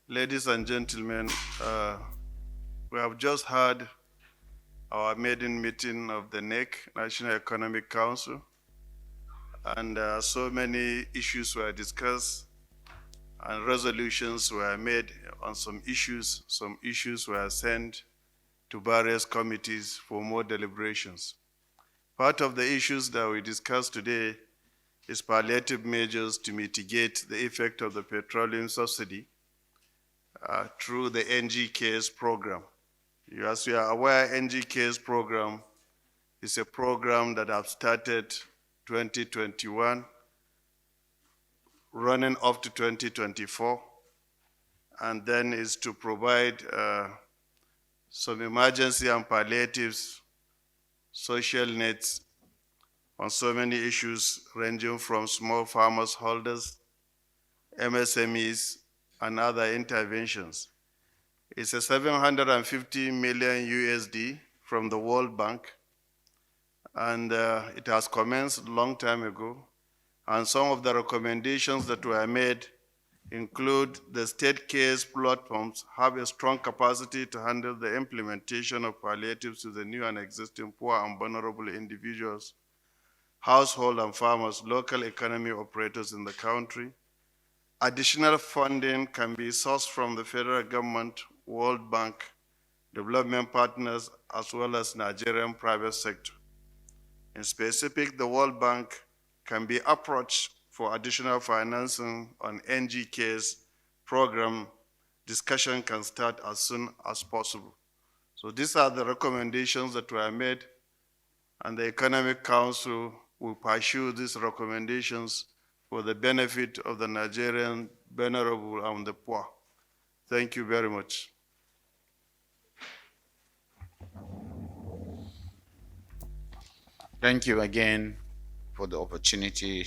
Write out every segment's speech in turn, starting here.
Ladies and gentlemen, we have just had our maiden meeting of the NEC, National Economic Council, and so many issues were discussed and resolutions were made on some issues. Some issues were sent to various committees for more deliberations. Part of the issues that we discussed today is palliative measures to mitigate the effect of the petroleum subsidy through the NGK's program. As you are aware, NGK's program is a program that have started 2021, running up to 2024, and then is to provide some emergency and palliatives social needs on so many issues ranging from small farmers holders, MSMEs, and other interventions. It's a 750 million USD from the World Bank, and it has commenced a long time ago. And some of the recommendations that were made include the state case platforms have a strong capacity to handle the implementation of palliatives to the new and existing poor and vulnerable individuals, household and farmers, local economy operators in the country. Additional funding can be sourced from the federal government, World Bank, development partners, as well as Nigerian private sector. In specific, the World Bank can be approached for additional financing on NGK's program. Discussion can start as soon as possible. So these are the recommendations that were made, and the Economic Council will pursue these recommendations for the benefit of the Nigerian vulnerable and the poor. Thank you very much. Thank you again for the opportunity,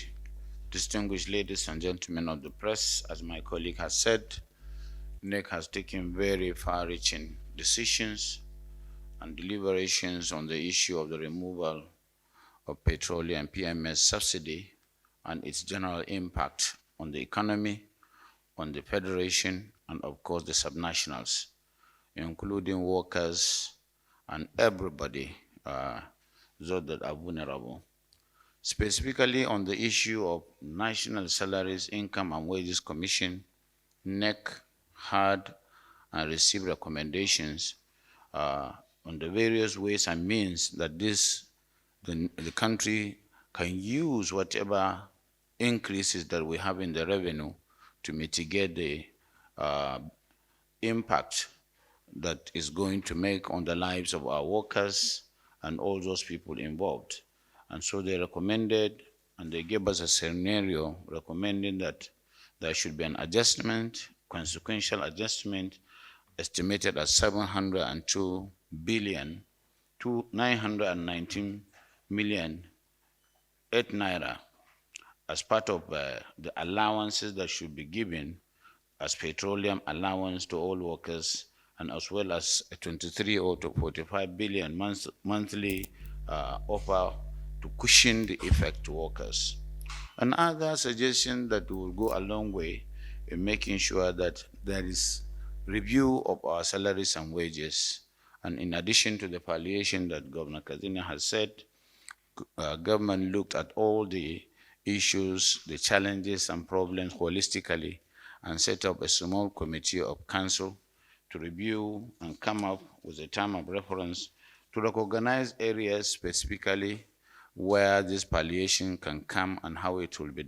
distinguished ladies and gentlemen of the press. As my colleague has said, NEC has taken very far-reaching decisions and deliberations on the issue of the removal of petroleum PMS subsidy and its general impact on the economy, on the federation, and of course the subnationals, including workers and everybody, those that are vulnerable. Specifically on the issue of National Salaries, Income and Wages Commission, NEC had and received recommendations on the various ways and means that the country can use whatever increases that we have in the revenue to mitigate the impact that is going to make on the lives of our workers and all those people involved. And so they recommended, and they gave us a scenario recommending that there should be an adjustment, consequential adjustment, estimated at 702 billion to 919 million 8 naira as part of the allowances that should be given as petroleum allowance to all workers, and as well as a 23 or to 45 billion monthly offer to cushion the effect to workers. Another suggestion that will go a long way in making sure that there is review of our salaries and wages. And in addition to the palliation that Governor Kazina has said, government looked at all the issues, the challenges and problems holistically and set up a small committee of council to review and come up with a term of reference to recognize areas specifically where this palliation can come and how it will be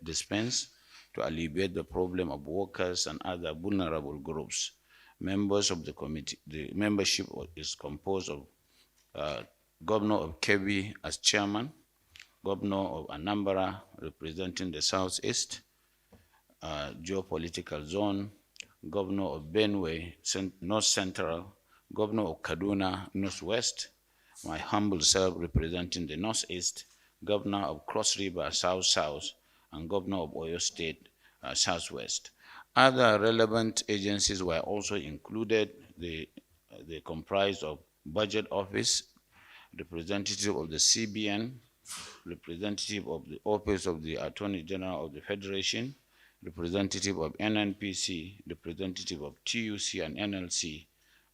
dispensed to alleviate the problem of workers and other vulnerable groups. Members of the committee, the membership is composed of Governor of Kebbi as chairman, Governor of Anambra representing the Southeast geopolitical zone, Governor of Benue, North Central, Governor of Kaduna, Northwest, my humble self representing the Northeast, Governor of Cross River, South-South, and Governor of Oyo State, Southwest. Other relevant agencies were also included. They comprised of Budget Office, representative of the CBN, representative of the Office of the Attorney General of the Federation, representative of NNPC, representative of TUC and NLC,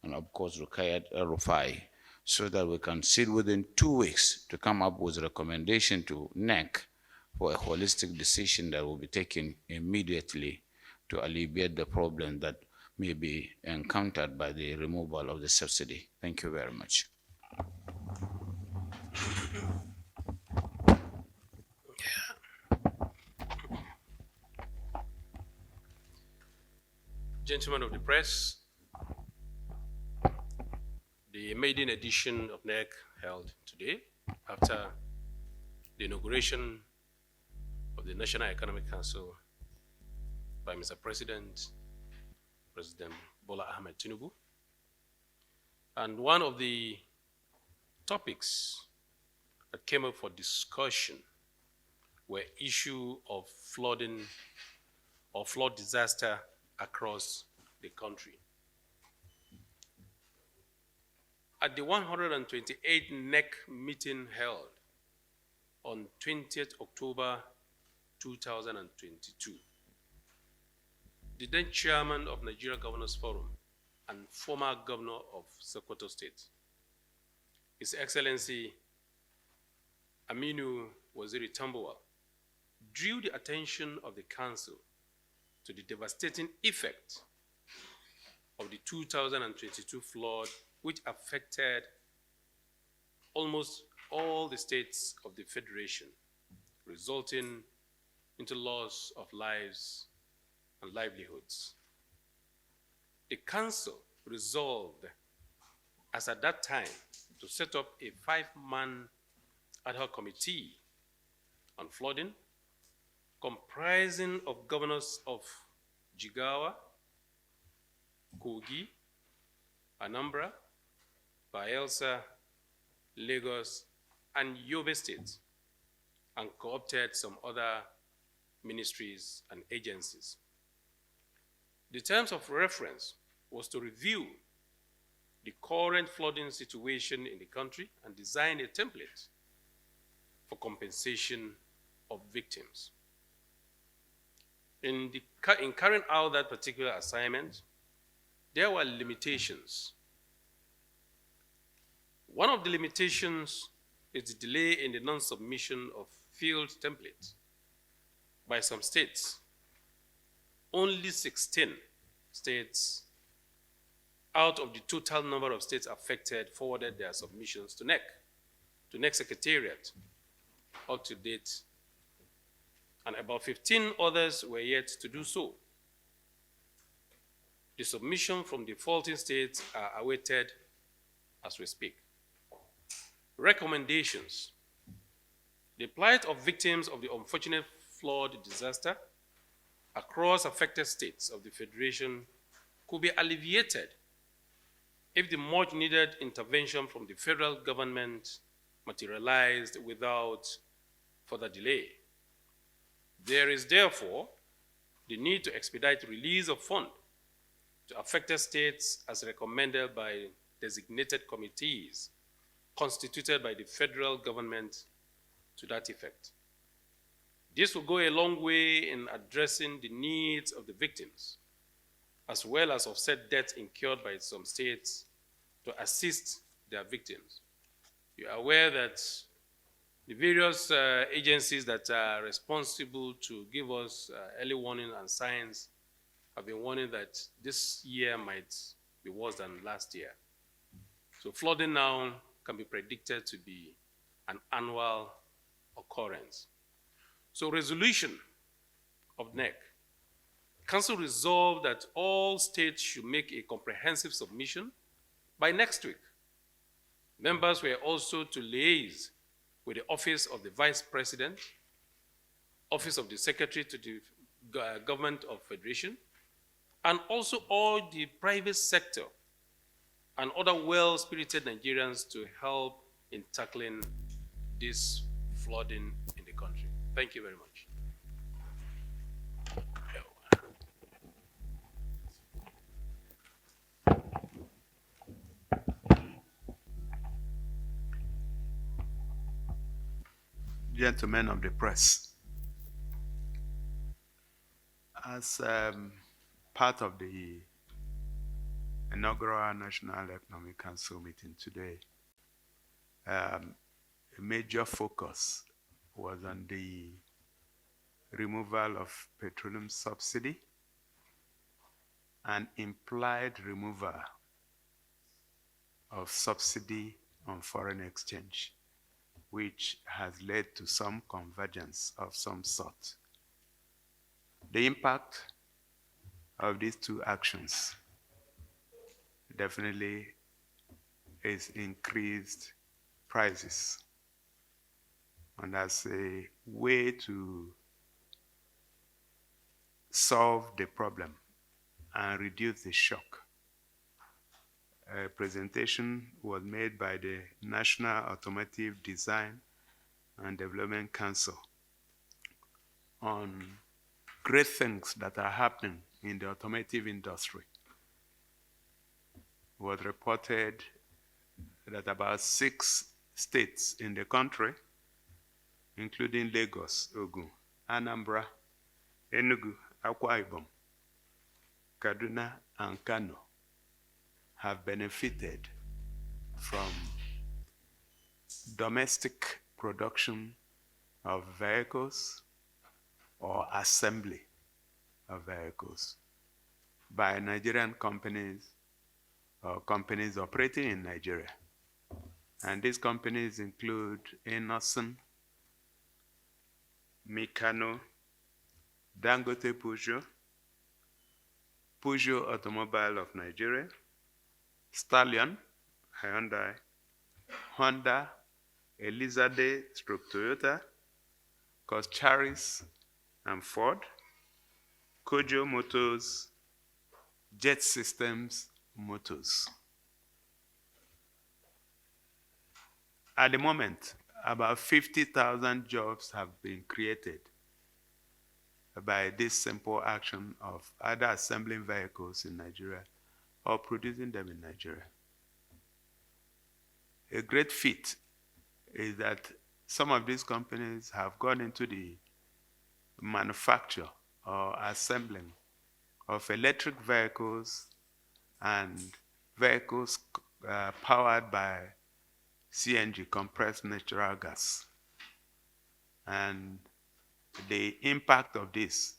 and of course Rukayat Rufai, so that we can sit within 2 weeks to come up with a recommendation to NEC for a holistic decision that will be taken immediately to alleviate the problem that may be encountered by the removal of the subsidy. Thank you very much. Gentlemen of the press, the maiden edition of NEC held today after the inauguration of the National Economic Council by Mr. President Bola Ahmed Tinubu. And one of the topics that came up for discussion were issue of flooding or flood disaster across the country. At the 128th NEC meeting held on 20th October 2022, the then chairman of Nigeria Governors Forum and former governor of Sokoto State, His Excellency Aminu Waziri Tambuwal, drew the attention of the council to the devastating effect of the 2022 flood, which affected almost all the states of the Federation, resulting into loss of lives and livelihoods. The council resolved, as at that time, to set up a 5-man ad hoc committee on flooding, comprising of governors of Jigawa, Kogi, Anambra, Bayelsa, Lagos, and Yobe states, and co-opted some other ministries and agencies. The terms of reference was to review the current flooding situation in the country and design a template for compensation of victims. In carrying out that particular assignment, there were limitations. One of the limitations is the delay in the non-submission of field templates by some states. Only 16 states out of the total number of states affected forwarded their submissions to NEC Secretariat up to date, and about 15 others were yet to do so. The submission from defaulting states are awaited as we speak. Recommendations. The plight of victims of the unfortunate flood disaster across affected states of the Federation could be alleviated if the much needed intervention from the federal government materialized without further delay. There is therefore the need to expedite release of funds to affected states as recommended by designated committees constituted by the federal government to that effect. This will go a long way in addressing the needs of the victims, as well as offset debts incurred by some states to assist their victims. You are aware that the various agencies that are responsible to give us early warning and signs have been warning that this year might be worse than last year. So flooding now can be predicted to be an annual occurrence. So resolution of NEC. Council resolved that all states should make a comprehensive submission by next week. Members were also to liaise with the Office of the Vice President, Office of the Secretary to the Government of Federation, and also all the private sector and other well-spirited Nigerians to help in tackling this flooding in the country. Thank you very much. Gentlemen of the press, As part of the inaugural National Economic Council meeting today, a major focus was on the removal of petroleum subsidy and implied removal of subsidy on foreign exchange, which has led to some convergence of some sort. The impact of these two actions definitely is increased prices. And as a way to solve the problem and reduce the shock, a presentation was made by the National Automotive Design and Development Council on great things that are happening in the automotive industry. It was reported that about 6 states in the country, including Lagos, Ogun, Anambra, Enugu, Akwa Ibom, Kaduna, and Kano, have benefited from domestic production of vehicles or assembly of vehicles by Nigerian companies or companies operating in Nigeria. And these companies include Inauguration, Mikano, Dangote Peugeot, Peugeot Automobile of Nigeria, Stallion, Hyundai, Honda, Elizade/Toyota, Coscharis and Ford, Kojo Motors, Jet Systems Motors. At the moment, about 50,000 jobs have been created by this simple action of either assembling vehicles in Nigeria or producing them in Nigeria. A great feat is that some of these companies have gone into the manufacture or assembling of electric vehicles and vehicles powered by CNG, compressed natural gas. And the impact of this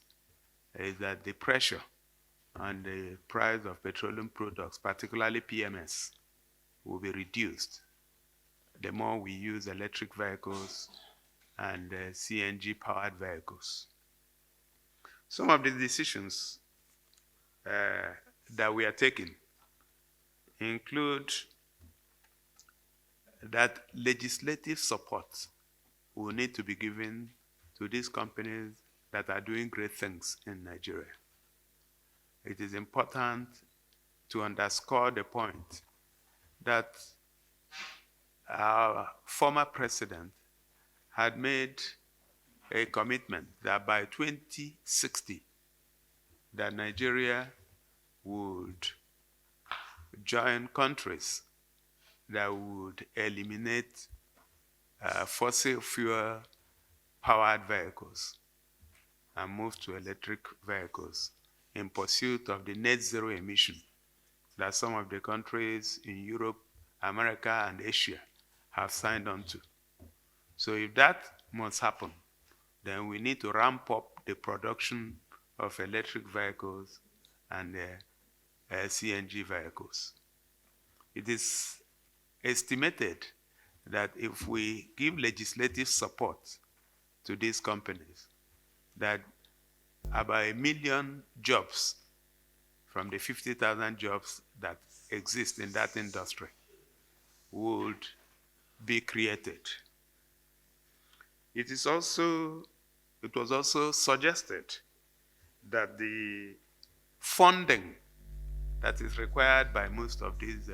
is that the pressure on the price of petroleum products, particularly PMS, will be reduced the more we use electric vehicles and CNG-powered vehicles. Some of the decisions that we are taking include that legislative support will need to be given to these companies that are doing great things in Nigeria. It is important to underscore the point that our former president had made a commitment that by 2060, that Nigeria would join countries that would eliminate fossil fuel powered vehicles and move to electric vehicles in pursuit of the net zero emission that some of the countries in Europe, America, and Asia have signed on to. So if that must happen, then we need to ramp up the production of electric vehicles and CNG vehicles. It is estimated that if we give legislative support to these companies, that about 1 million jobs from the 50,000 jobs that exist in that industry would be created. It was also suggested that the funding that is required by most of these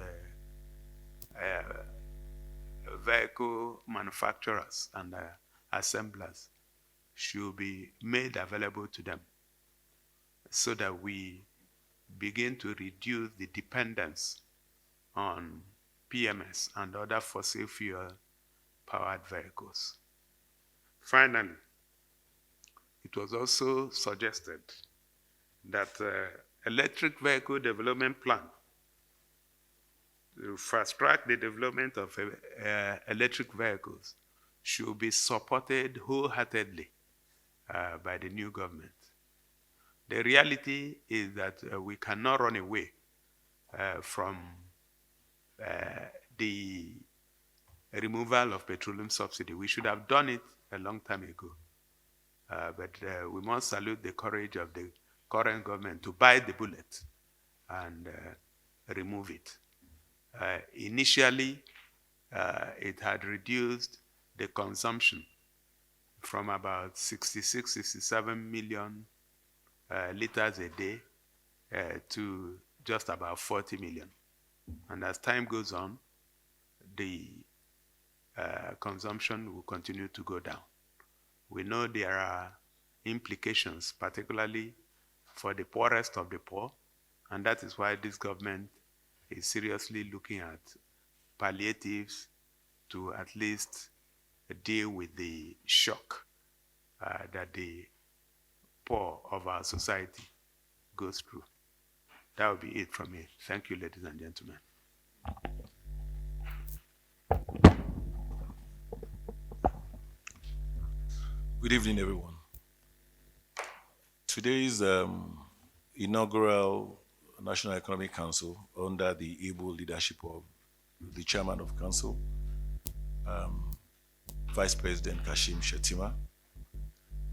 vehicle manufacturers and assemblers should be made available to them so that we begin to reduce the dependence on PMS and other fossil fuel powered vehicles. Finally, it was also suggested that electric vehicle development plan to fast-track the development of electric vehicles should be supported wholeheartedly by the new government. The reality is that we cannot run away from the removal of petroleum subsidy. We should have done it a long time ago. But we must salute the courage of the current government to bite the bullet and remove it. Initially, it had reduced the consumption from about 66, 67 million liters a day to just about 40 million. And as time goes on, the consumption will continue to go down. We know there are implications, particularly for the poorest of the poor, and that is why this government is seriously looking at palliatives to at least deal with the shock that the poor of our society goes through. That will be it from me. Thank you, ladies and gentlemen. Good evening, everyone. Today's inaugural National Economic Council, under the able leadership of the Chairman of Council, Vice President Kashim Shettima,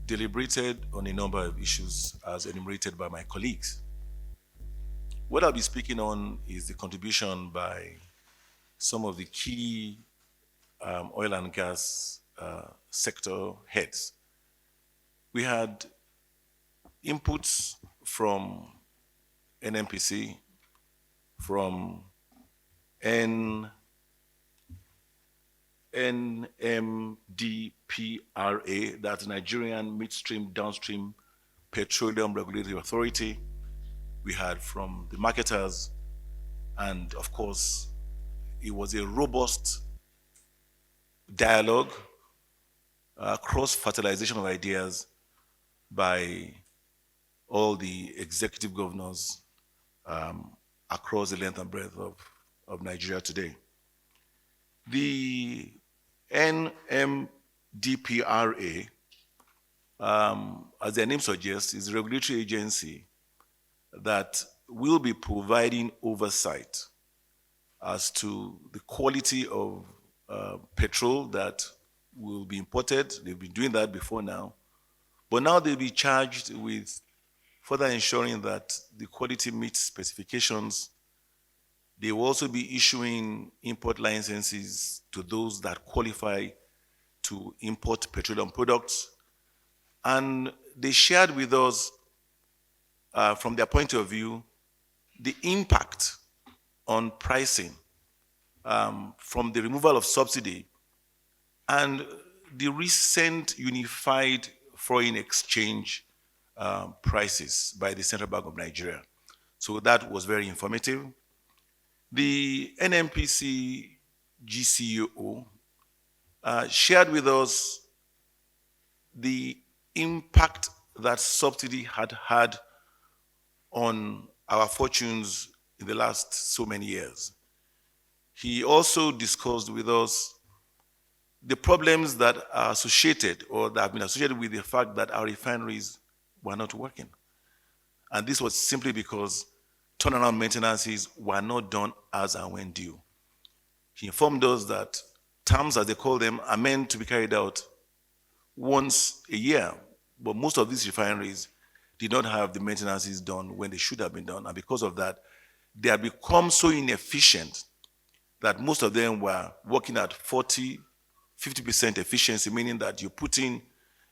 deliberated on a number of issues as enumerated by my colleagues. What I'll be speaking on is the contribution by some of the key oil and gas sector heads. We had inputs from NNPC, from NMDPRA, that's Nigerian Midstream Downstream Petroleum Regulatory Authority. We had from the marketers, and of course, it was a robust dialogue, cross-fertilization of ideas by all the executive governors across the length and breadth of Nigeria today. The NMDPRA, as their name suggests, is a regulatory agency that will be providing oversight as to the quality of petrol that will be imported. They've been doing that before now. But now they'll be charged with further ensuring that the quality meets specifications. They will also be issuing import licenses to those that qualify to import petroleum products. And they shared with us, from their point of view, the impact on pricing from the removal of subsidy and the recent unified foreign exchange prices by the Central Bank of Nigeria. So that was very informative. The NNPC GCEO shared with us the impact that subsidy had had on our fortunes in the last so many years. He also discussed with us the problems that are associated or that have been associated with the fact that our refineries were not working. And this was simply because turnaround maintenances were not done as and when due. He informed us that terms, as they call them, are meant to be carried out once a year, but most of these refineries did not have the maintenances done when they should have been done. And because of that, they had become so inefficient that most of them were working at 40, 50% efficiency, meaning that you put in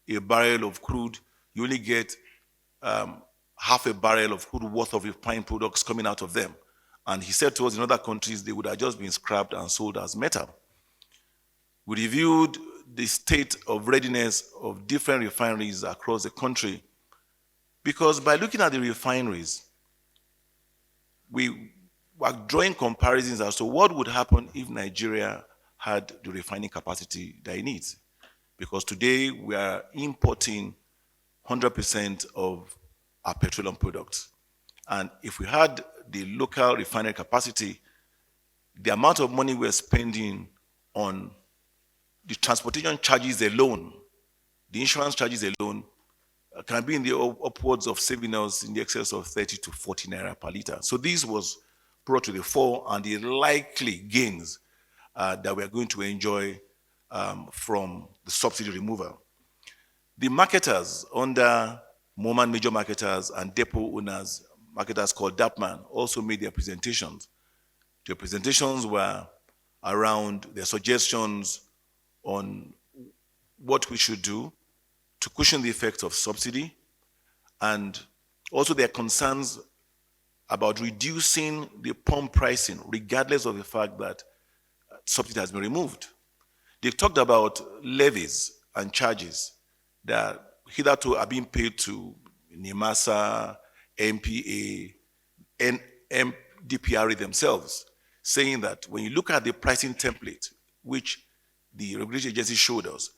a barrel of crude, you only get half a barrel of crude worth of refined products coming out of them. And he said to us in other countries, they would have just been scrapped and sold as metal. We reviewed the state of readiness of different refineries across the country, because by looking at the refineries, we were drawing comparisons as to what would happen if Nigeria had the refining capacity that it needs. Because today we are importing 100% of our petroleum products. And if we had the local refinery capacity, the amount of money we're spending on the transportation charges alone, the insurance charges alone, can be in the upwards of saving us in the excess of 30 to 40 naira per liter. So this was brought to the fore, and the likely gains that we're going to enjoy from the subsidy removal. The marketers under Moman Major Marketers and depot owners, marketers called DAPMAN, also made their presentations. Their presentations were around their suggestions on what we should do to cushion the effects of subsidy, and also their concerns about reducing the pump pricing regardless of the fact that subsidy has been removed. They've talked about levies and charges that hitherto are being paid to NEMASA, MPA, and MDPRA themselves, saying that when you look at the pricing template, which the regulatory agency showed us,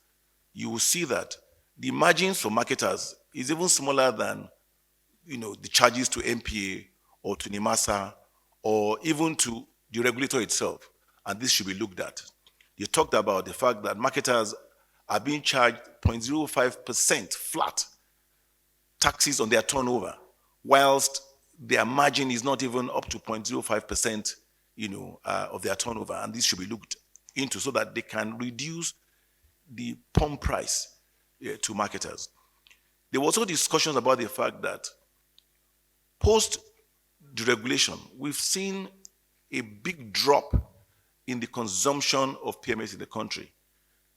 you will see that the margins for marketers is even smaller than the charges to MPA or to NEMASA or even to the regulator itself. And this should be looked at. They talked about the fact that marketers are being charged 0.05% flat taxes on their turnover, whilst their margin is not even up to 0.05% of their turnover. And this should be looked into so that they can reduce the pump price to marketers. There were also discussions about the fact that post-deregulation, we've seen a big drop in the consumption of PMS in the country.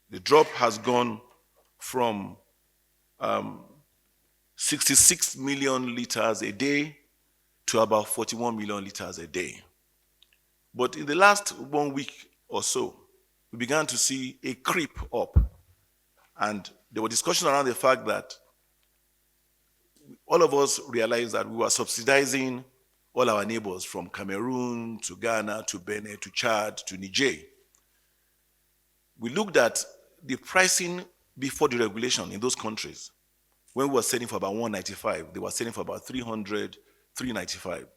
The drop has gone from 66 million liters a day to about 41 million liters a day. But in the last 1 week or so, we began to see a creep up. And there were discussions around the fact that all of us realized that we were subsidizing all our neighbors from Cameroon to Ghana to Benin to Chad to Niger. We looked at the pricing before the regulation in those countries. When we were selling for about 195, they were selling for about 300, 395.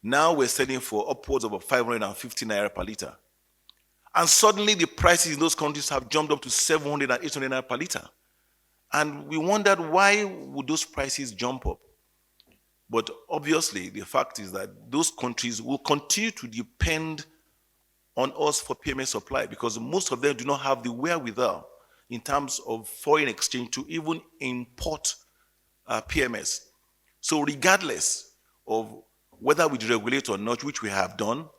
Now we're selling for upwards of 550 naira per liter. And suddenly the prices in those countries have jumped up to 700 and 800 naira per liter. And we wondered, why would those prices jump up? But obviously, the fact is that those countries will continue to depend on us for PMS supply because most of them do not have the wherewithal in terms of foreign exchange to even import PMS. So regardless of whether we deregulate or not, which we have done,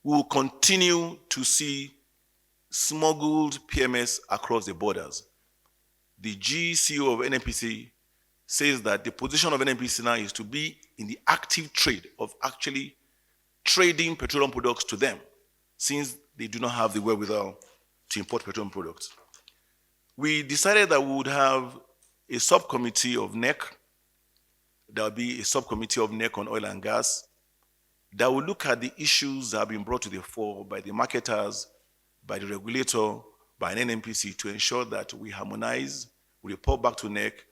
we will continue to see smuggled PMS across the borders. The GCO of NNPC says that the position of NNPC now is to be in the active trade of actually trading petroleum products to them, since they do not have the wherewithal to import petroleum products. We decided that we would have a subcommittee of NEC. There will be a subcommittee of NEC on oil and gas that will look at the issues that have been brought to the fore by the marketers, by the regulator, by an NNPC to ensure that we harmonize, we report back to NEC,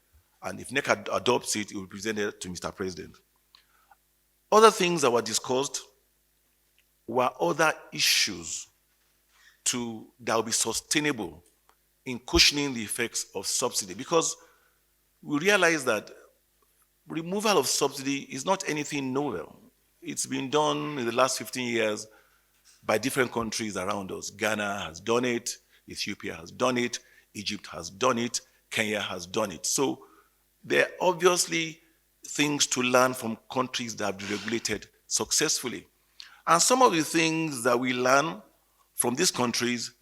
and if NEC adopts it, it will be presented to Mr. President. Other things that were discussed were other issues that will be sustainable in cushioning the effects of subsidy, because we realize that removal of subsidy is not anything novel. It's been done in the last 15 years by different countries around us. Ghana has done it, Ethiopia has done it, Egypt has done it, Kenya has done it. So there are obviously things to learn from countries that have deregulated successfully. And some of the things that we learn from these countries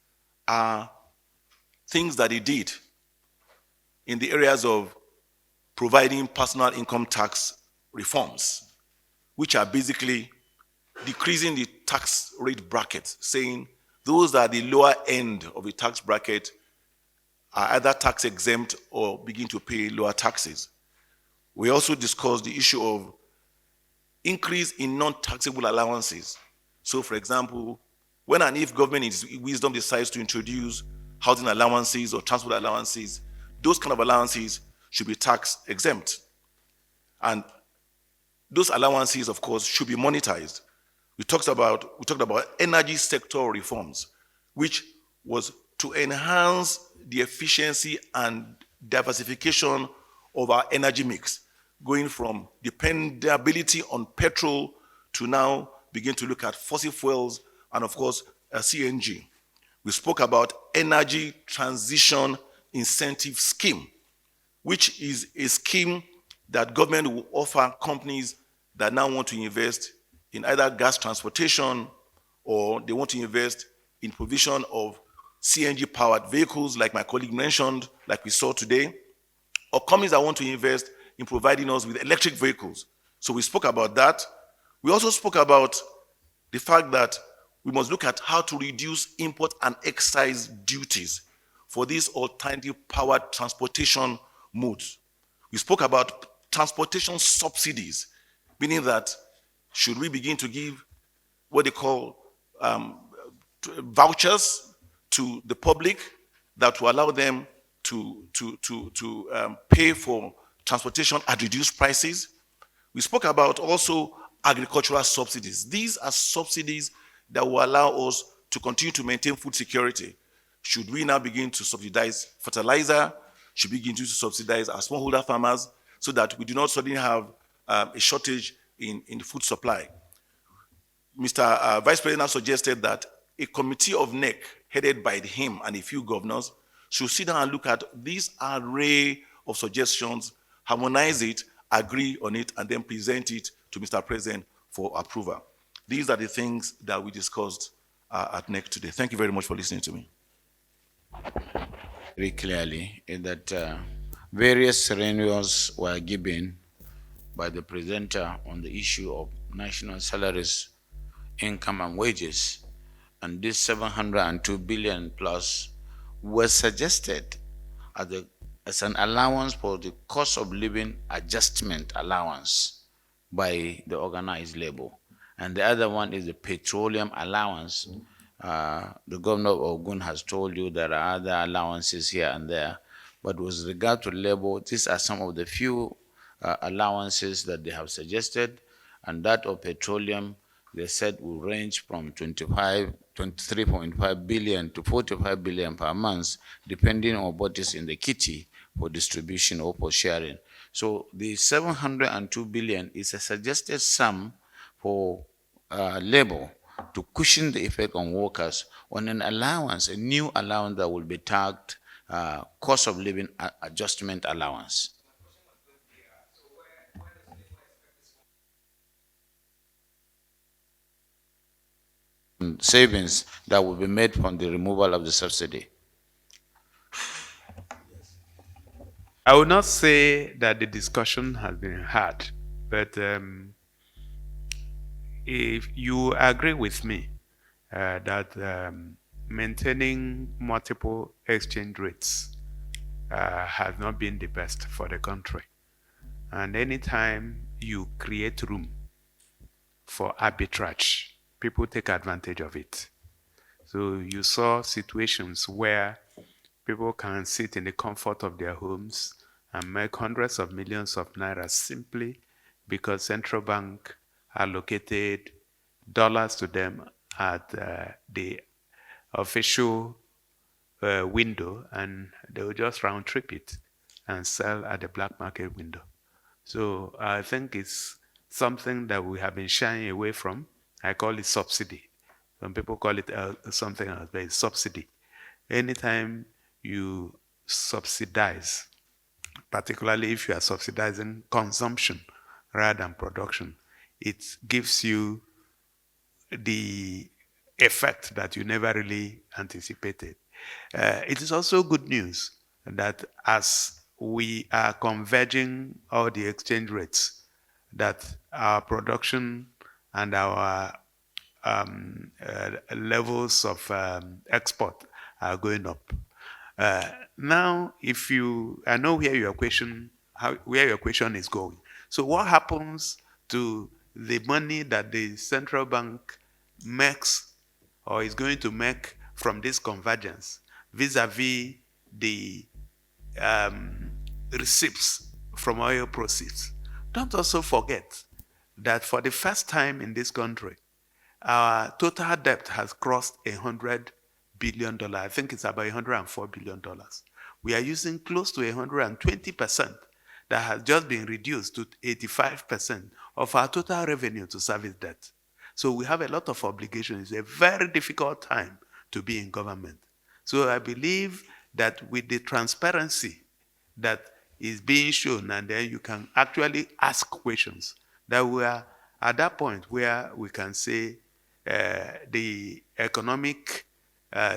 are things that they did in the areas of providing personal income tax reforms, which are basically decreasing the tax rate bracket, saying those that are the lower end of the tax bracket are either tax exempt or begin to pay lower taxes. We also discussed the issue of increase in non-taxable allowances. So for example, when and if government in its wisdom decides to introduce housing allowances or transport allowances, those kind of allowances should be tax exempt. And those allowances, of course, should be monetized. We talked about energy sector reforms, which was to enhance the efficiency and diversification of our energy mix, going from dependability on petrol to now begin to look at fossil fuels and, of course, CNG. We spoke about energy transition incentive scheme, which is a scheme that government will offer companies that now want to invest in either gas transportation or they want to invest in provision of CNG-powered vehicles, like my colleague mentioned, like we saw today, or companies that want to invest in providing us with electric vehicles. So we spoke about that. We also spoke about the fact that we must look at how to reduce import and excise duties for these alternative powered transportation modes. We spoke about transportation subsidies, meaning that should we begin to give what they call vouchers to the public that will allow them to pay for transportation at reduced prices. We spoke about also agricultural subsidies. These are subsidies that will allow us to continue to maintain food security. Should we now begin to subsidize fertilizer? Should we begin to subsidize our smallholder farmers so that we do not suddenly have a shortage in the food supply? Mr. Vice President suggested that a committee of NEC headed by him and a few governors should sit down and look at this array of suggestions, harmonize it, agree on it, and then present it to Mr. President for approval. These are the things that we discussed at NEC today. Thank you very much for listening to me. Very clearly that various scenarios were given by the presenter on the issue of national salaries, income and wages, and this 702 billion plus was suggested as an allowance for the cost of living adjustment allowance by the organized labor. And the other one is the petroleum allowance. The governor of Ogun has told you there are other allowances here and there, but with regard to labor, these are some of the few allowances that they have suggested, and that of petroleum, they said will range from 23.5 billion to 45 billion per month, depending on what is in the kitty for distribution or for sharing. So the 702 billion is a suggested sum for labor to cushion the effect on workers on an allowance, a new allowance that will be tagged cost of living adjustment allowance. Savings that will be made from the removal of the subsidy. I would not say that the discussion has been had, but if you agree with me that maintaining multiple exchange rates has not been the best for the country. And anytime you create room for arbitrage, people take advantage of it. So you saw situations where people can sit in the comfort of their homes and make hundreds of millions of naira simply because central bank allocated dollars to them at the official window, and they will just round trip it and sell at the black market window. So I think it's something that we have been shying away from. I call it subsidy. Some people call it something else, but it's subsidy. Anytime you subsidize, particularly if you are subsidizing consumption rather than production, it gives you the effect that you never really anticipated. It is also good news that as we are converging all the exchange rates, that our production and our levels of export are going up. Now, I know where your question is going. So what happens to the money that the central bank makes or is going to make from this convergence vis-a-vis the receipts from oil proceeds? don't also forget that for the first time in this country, our total debt has crossed $100 billion. I think it's about $104 billion. We are using close to 120% that has just been reduced to 85% of our total revenue to service debt. So we have a lot of obligations. It's a very difficult time to be in government. So I believe that with the transparency that is being shown, and then you can actually ask questions, that we are at that point where we can say the economic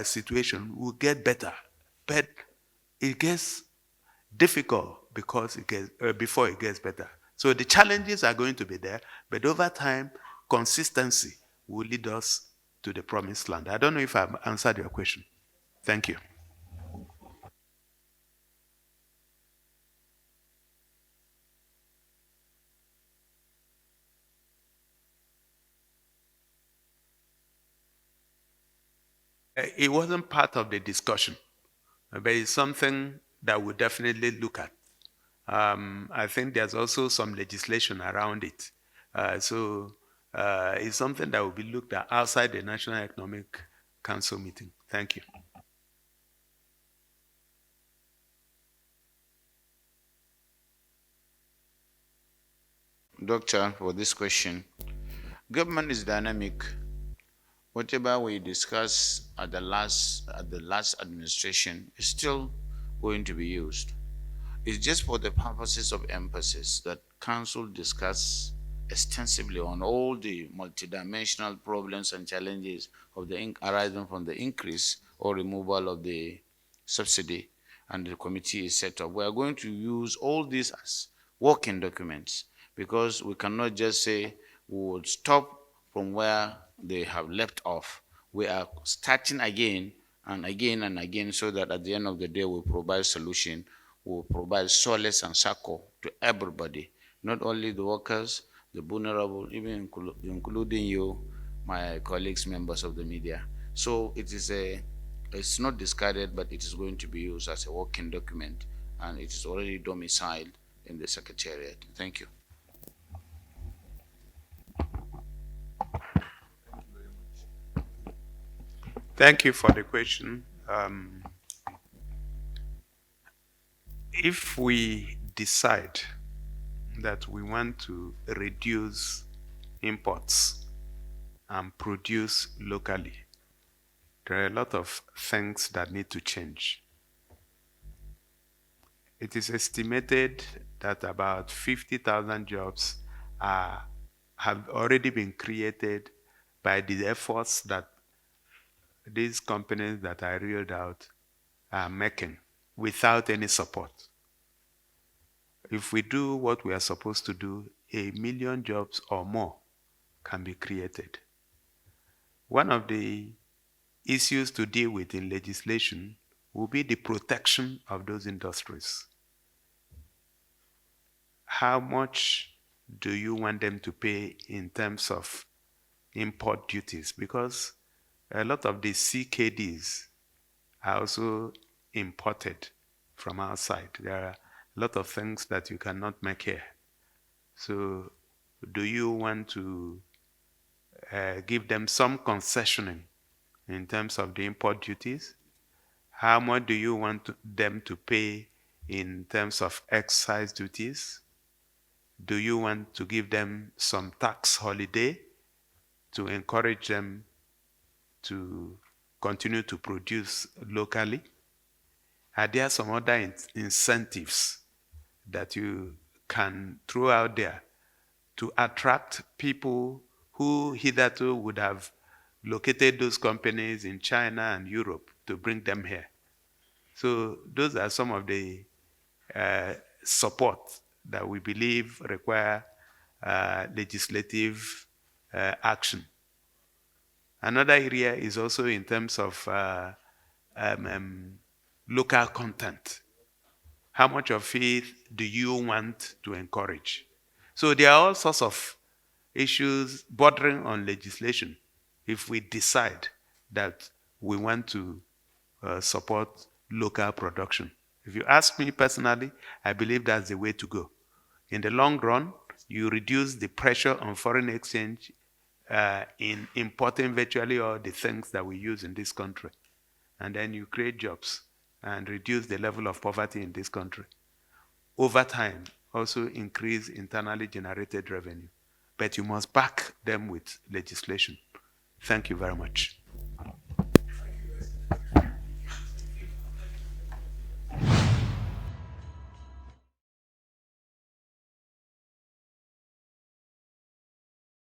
situation will get better, but it gets difficult because before it gets better. So the challenges are going to be there, but over time, consistency will lead us to the promised land. I don't know if I've answered your question. Thank you. It wasn't part of the discussion, but it's something that we'll definitely look at. I think there's also some legislation around it. So it's something that will be looked at outside the National Economic Council meeting. Thank you. Doctor, for this question. Government is dynamic. Whatever we discuss at the last administration is still going to be used. It's just for the purposes of emphasis that Council discuss extensively on all the multidimensional problems and challenges of the arising from the increase or removal of the subsidy, and the committee is set up. We are going to use all these as working documents, because we cannot just say we would stop from where they have left off. We are starting again and again and again, so that at the end of the day we provide solution, we provide solace and succor to everybody, not only the workers, the vulnerable, even including you, my colleagues, members of the media. So it's not discarded, but it is going to be used as a working document, and it is already domiciled in the Secretariat. Thank you. Thank you for the question. If we decide that we want to reduce imports and produce locally, there are a lot of things that need to change. It is estimated that about 50,000 jobs have already been created by the efforts that these companies that I reeled out are making without any support. If we do what we are supposed to do, 1 million jobs or more can be created. One of the issues to deal with in legislation will be the protection of those industries. How much do you want them to pay in terms of import duties? Because a lot of the CKDs are also imported from outside. There are a lot of things that you cannot make here. So do you want to give them some concessioning in terms of the import duties? How much do you want them to pay in terms of excise duties? Do you want to give them some tax holiday to encourage them to continue to produce locally? Are there some other incentives that you can throw out there to attract people who hitherto would have located those companies in China and Europe to bring them here? So those are some of the support that we believe require legislative action. Another area is also in terms of local content. How much of it do you want to encourage? So there are all sorts of issues bordering on legislation if we decide that we want to support local production. If you ask me personally, I believe that's the way to go. In the long run, you reduce the pressure on foreign exchange in importing virtually all the things that we use in this country. And then you create jobs and reduce the level of poverty in this country. Over time, also increase internally generated revenue. But you must back them with legislation. Thank you very much.